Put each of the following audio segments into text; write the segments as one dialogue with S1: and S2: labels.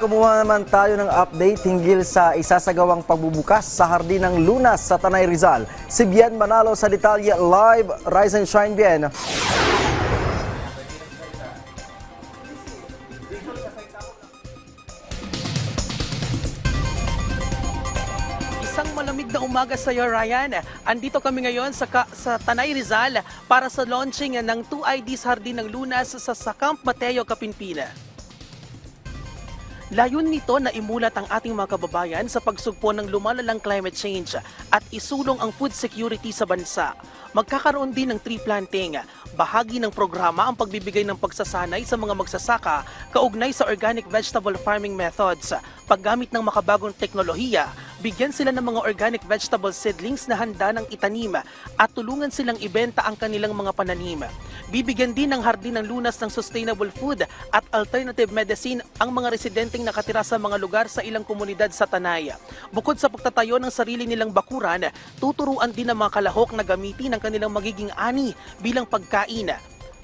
S1: kumuha naman tayo ng update hinggil sa isasagawang pagbubukas sa Hardin ng Lunas sa Tanay Rizal. Si Bien Manalo sa detalye live. Rise and shine, Bien.
S2: Isang malamig na umaga sa iyo, Ryan. Andito kami ngayon sa Tanay Rizal para sa launching ng 2IDs Hardin ng Lunas sa Camp Mateo, Kapinpina. Layon nito na imulat ang ating mga kababayan sa pagsugpo ng lumalalang climate change at isulong ang food security sa bansa. Magkakaroon din ng tree planting. Bahagi ng programa ang pagbibigay ng pagsasanay sa mga magsasaka kaugnay sa organic vegetable farming methods. Paggamit ng makabagong teknolohiya, bigyan sila ng mga organic vegetable seedlings na handa ng itanim at tulungan silang ibenta ang kanilang mga pananim. Bibigyan din ng Hardin ng Lunas ng sustainable food at alternative medicine ang mga residenteng nakatira sa mga lugar sa ilang komunidad sa Tanay. Bukod sa pagtatayo ng sarili nilang bakuran, tuturuan din ng mga kalahok na gamitin ang kanilang magiging ani bilang pagkain,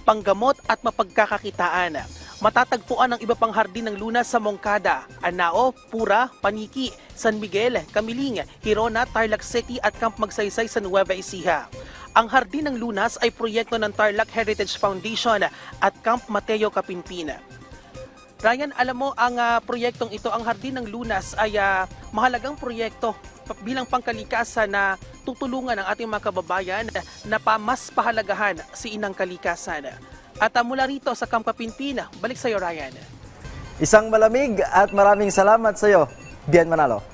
S2: panggamot at mapagkakakitaan. Matatagpuan ang iba pang Hardin ng Lunas sa Moncada, Anao, Pura, Paniki, San Miguel, Camiling, Hirona, Tarlac City at Camp Magsaysay sa Nueva Ecija. Ang Hardin ng Lunas ay proyekto ng Tarlac Heritage Foundation at Camp Mateo, Kapinpina. Ryan, alam mo ang proyektong ito, ang Hardin ng Lunas ay mahalagang proyekto bilang pangkalikasan na tutulungan ang ating mga kababayan na mas pahalagahan si inang kalikasan. At mula rito sa Camp Kapinpina, balik sa iyo, Ryan.
S1: Isang malamig at maraming salamat sa iyo, Bien Manalo.